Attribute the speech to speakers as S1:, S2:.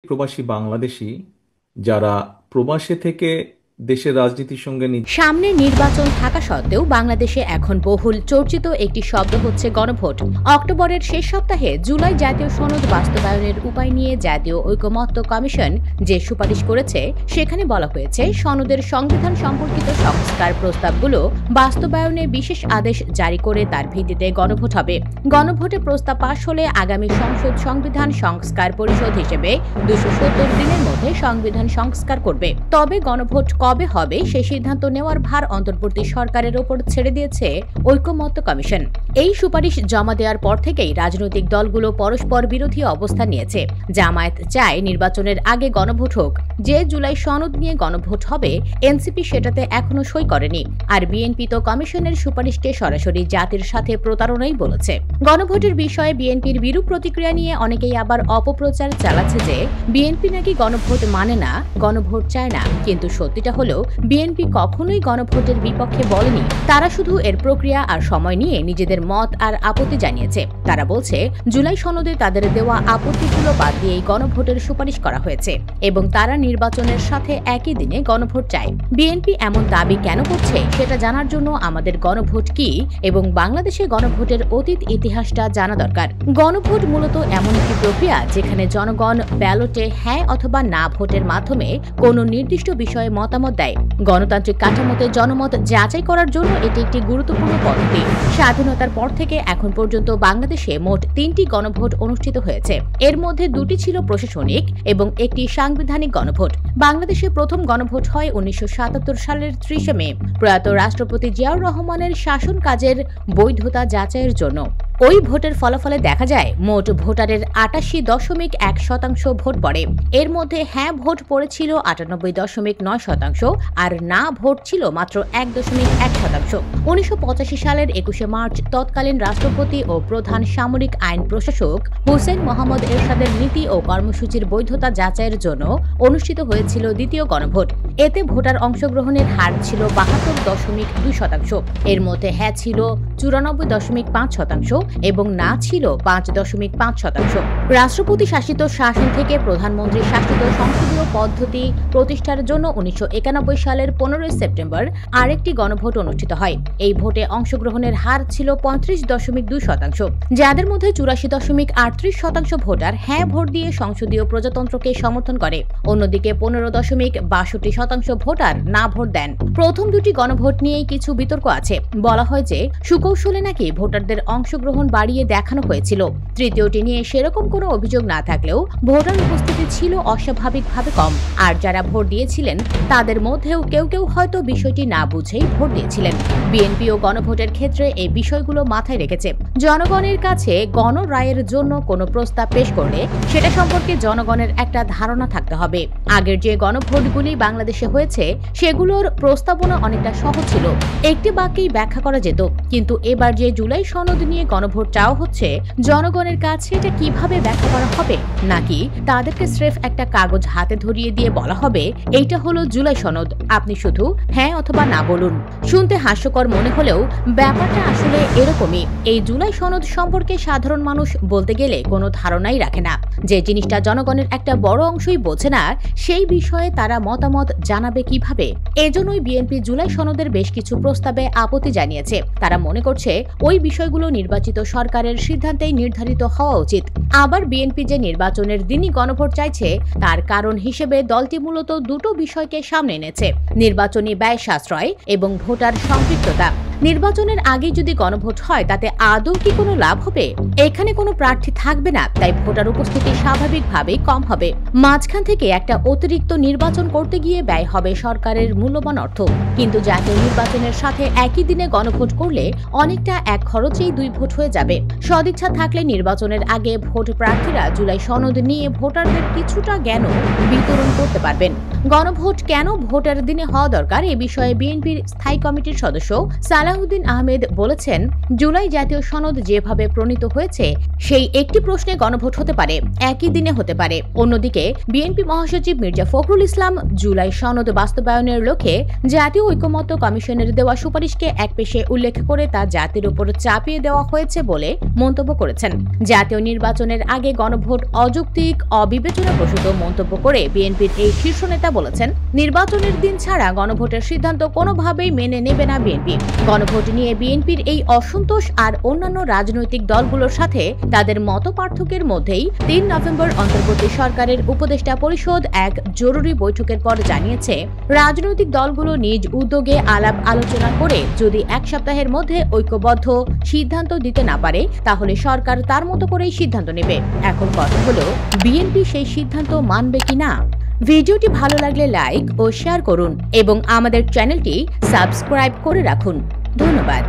S1: প্রবাসী বাংলাদেশী যারা প্রবাসে থেকে দেশের রাজনীতির সঙ্গে
S2: সামনে নির্বাচন থাকা সত্ত্বেও বাংলাদেশে এখন বহুল চর্চিত একটি শব্দ হচ্ছে গণভোট। অক্টোবরের শেষ সপ্তাহে জুলাই জাতীয় সনদ বাস্তবায়নের উপায় নিয়ে জাতীয় ঐকমত্য কমিশন যে সুপারিশ করেছে সেখানে বলা হয়েছে সনদের সংবিধান সম্পর্কিত সংস্কার প্রস্তাবগুলো বাস্তবায়নে বিশেষ আদেশ জারি করে তার ভিত্তিতে গণভোট হবে। গণভোটে প্রস্তাব পাশ হলে আগামী সংসদ সংবিধান সংস্কার পরিষদ হিসেবে 270 দিনের মধ্যে সংবিধান সংস্কার করবে। তবে গণভোট কবে হবে সেই সিদ্ধান্ত নেওয়ার ভার অন্তর্বর্তী সরকারের ওপর ছেড়ে দিয়েছে ঐকমত্য কমিশন। এই সুপারিশ জমা দেওয়ার পর থেকেই রাজনৈতিক দলগুলো পরস্পর বিরোধী অবস্থান নিয়েছে। জামায়াত চায় নির্বাচনের আগে গণভোট হোক। যে জুলাই সনদ নিয়ে গণভোট হবে এনসিপি সেটাতে এখনো সই করেনি। আর বিএনপি তো কমিশনের সুপারিশকে সরাসরি জাতির সাথে প্রতারণাই বলেছে। গণভোটের বিষয়ে বিএনপির বিরূপ প্রতিক্রিয়া নিয়ে অনেকেই আবার অপপ্রচার চালাচ্ছে যে বিএনপি নাকি গণভোট মানে না, গণভোট চায় না। কিন্তু সত্যিটা হলো বিএনপি কখনোই গণভোটের বিপক্ষে বলেনি। তারা শুধু এর প্রক্রিয়া আর সময় নিয়ে নিজেদের মত আর আপত্তি জানিয়েছে। তারা বলছে জুলাই সনদে তাদের দেওয়া আপত্তিগুলো বাদ দিয়েই গণভোটের সুপারিশ করা হয়েছে এবং তারা নির্বাচনের সাথে একই দিনে গণভোট চায়। বিএনপি এমন দাবি কেন করছে সেটা জানার জন্য আমাদের গণভোট কি এবং বাংলাদেশে গণভোটের অতীত ইতিহাসটা জানা দরকার। গণভোট মূলত এমন একটি প্রক্রিয়া যেখানে জনগণ ব্যালটে হ্যাঁ অথবা না ভোটের মাধ্যমে কোনো নির্দিষ্ট বিষয়ে মতামত দেয়। গণতান্ত্রিক কাঠামোতে জনমত যাচাই করার জন্য এটি একটি গুরুত্বপূর্ণ পদ্ধতি। স্বাধীনতার পর থেকে এখন পর্যন্ত বাংলাদেশে মোট 3টি গণভোট অনুষ্ঠিত হয়েছে। এর মধ্যে 2টি ছিল প্রশাসনিক এবং একটি সাংবিধানিক গণভোট। বাংলাদেশে প্রথম গণভোট হয় 1977 সালের 30 মে প্রয়াত রাষ্ট্রপতি জিয়াউর রহমানের শাসন কাজের বৈধতা যাচাইয়ের জন্য। ওই ভোটের ফলাফলে দেখা যায় মোট ভোটারের 88.1% ভোট পড়ে। এর মধ্যে হ্যাঁ ভোট পড়েছিল 98.9% আর না ভোট ছিল মাত্র 1.1%। 1985 সালের 21 মার্চ তৎকালীন রাষ্ট্রপতি ও প্রধান সামরিক আইন প্রশাসক হুসেইন মোহাম্মদ এরশাদের নীতি ও কর্মসূচির বৈধতা যাচাইয়ের জন্য অনুষ্ঠিত হয়েছিল দ্বিতীয় গণভোট। এতে ভোটার অংশগ্রহণের হার ছিল 72.2%। এর মধ্যে হ্যাঁ ছিল 94.5% এবং না ছিল 5.5%। রাষ্ট্রপতি শাসিত শাসন থেকে প্রধানমন্ত্রী শাসিত সংসদীয় পদ্ধতি প্রতিষ্ঠার জন্য 1991 সালের 15 সেপ্টেম্বর আরেকটি গণভোট অনুষ্ঠিত হয়। এই ভোটে অংশগ্রহণের হার ছিল 35.2%, যাদের মধ্যে 84.38% ভোটার হ্যাঁ ভোট দিয়ে সংসদীয় প্রজাতন্ত্রকে সমর্থন করে। অন্যদিকে 15.62% ভোটার না ভোট দেন। প্রথম দুটি গণভোট নিয়েই কিছু বিতর্ক আছে। বলা হয় যে সুকৌশলে নাকি ভোটারদের অংশগ্রহণ বাড়িয়ে দেখানো হয়েছিল। তৃতীয়টি নিয়ে সেরকম কোনো অভিযোগ না থাকলেও ভোটার উপস্থিতি ছিল অস্বাভাবিকভাবে কম। আর যারা ভোট দিয়েছিলেন তাদের মধ্যেও কেউ কেউ হয়তো বিষয়টি না বুঝেই ভোট দিয়েছিলেন। বিএনপিও গণভোটের ক্ষেত্রে এই বিষয়গুলো মাথায় রেখেছে। জনগণের কাছে গণরায়ের জন্য কোনো প্রস্তাব পেশ করলে সেটা সম্পর্কে জনগণের একটা ধারণা থাকতে হবে। আগের যে গণভোটগুলি বাংলাদেশে হয়েছে সেগুলোর প্রস্তাবনা অনেকটা সহজ ছিল, একটি বাক্যেই ব্যাখ্যা করা যেত। কিন্তু এবার যে জুলাই সনদ নিয়ে গণভোট চাওয়া হচ্ছে জনগণের কাছে এটা কিভাবে ব্যাখ্যা করা হবে? নাকি তাদেরকে স্রেফ একটা কাগজ হাতে ধরিয়ে দিয়ে বলা হবে এইটা হলো জুলাই সনদ, আপনি শুধু হ্যাঁ অথবা না বলুন? শুনতে হাস্যকর মনে হলেও ব্যাপারটা আসলে এরকমই। এই জুলাই সনদ সম্পর্কে সাধারণ মানুষ বলতে গেলে কোনো ধারণাই রাখে না। যে জিনিসটা জনগণের একটা বড় অংশই বোঝে না সেই বিষয়ে তারা মতামত জানাবে কিভাবে? এজন্যই বিএনপি জুলাই সনদের বেশ কিছু প্রস্তাবে আপত্তি জানিয়েছে। তারা মনে করছে ওই বিষয়গুলো নির্বাচিত সরকারের সিদ্ধান্তেই নির্ধারিত হওয়া উচিত। আবার বিএনপি যে নির্বাচনের দিনই গণভোট চাইছে তার কারণ হিসেবে দলটি মূলত দুটো বিষয়কে সামনে এনেছে: নির্বাচনী ব্যয় সাশ্রয় এবং ভোটার সম্পৃক্ততা। নির্বাচনের আগে যদি গণভোট হয় তাতে আদৌ কি কোনো লাভ হবে? এখানে কোনো প্রার্থী থাকবে না, তাই ভোটার উপস্থিতি স্বাভাবিকভাবেই কম হবে। মাঝখান থেকে একটা অতিরিক্ত নির্বাচন করতে গিয়ে ব্যয় হবে সরকারের মূল্যবান অর্থ। কিন্তু জাতীয় নির্বাচনের সাথে একই দিনে গণভোট করলে অনেকটা এক খরচেই দুই ভোট হয়ে যাবে। সদিচ্ছা থাকলে নির্বাচনের আগে ভোট প্রার্থীরা জুলাই সনদ নিয়ে ভোটারদের কিছুটা জ্ঞানও বিতরণ করতে পারবেন। গণভোট কেন ভোটের দিনে হওয়া দরকার এ বিষয়ে বিএনপির স্থায়ী কমিটির সদস্য সালাউদ্দিন আহমেদ বলেছেন, জুলাই জাতীয় সনদ যেভাবে প্রণীত হয়েছে সেই একটি প্রশ্নে গণভোট হতে পারে, একই দিনে হতে পারে। অন্যদিকে বিএনপি মহাসচিব মির্জা ফখরুল ইসলাম জুলাই সনদ বাস্তবায়নের লক্ষ্যে জাতীয় ঐকমত্য কমিশনের দেওয়া সুপারিশকে একপেশে উল্লেখ করে তা জাতির উপর চাপিয়ে দেওয়া হয়েছে হয়েছে বলে মন্তব্য করেছেন। জাতীয় নির্বাচনের আগে গণভোট অযৌক্তিক, অবিবেচনাপ্রসূত মন্তব্য করে বিএনপির এই শীর্ষ নেতা বলেছেন, নির্বাচনের দিন ছাড়া গণভোটের সিদ্ধান্ত কোনোভাবেই মেনে নেবে না বিএনপি। গণভোট নিয়ে বিএনপির এই অসন্তোষ আর অন্যান্য রাজনৈতিক দলগুলোর সাথে তাদের মতপার্থক্যের মধ্যেই ৩ নভেম্বর অন্তর্বর্তী সরকারের উপদেষ্টা পরিষদ এক জরুরি বৈঠকের পর জানিয়েছে, রাজনৈতিক দলগুলো নিজ উদ্যোগে আলাপ আলোচনা করে যদি এক সপ্তাহের মধ্যে ঐক্যবদ্ধ সিদ্ধান্ত দিতে না পারে তাহলে সরকার তার মতো করেই সিদ্ধান্ত নেবে। এখন কথা হলো, বিএনপি সেই সিদ্ধান্ত মানবে কিনা। ভিডিওটি ভালো লাগলে লাইক ও শেয়ার করুন এবং আমাদের চ্যানেলটি সাবস্ক্রাইব করে রাখুন। ধন্যবাদ।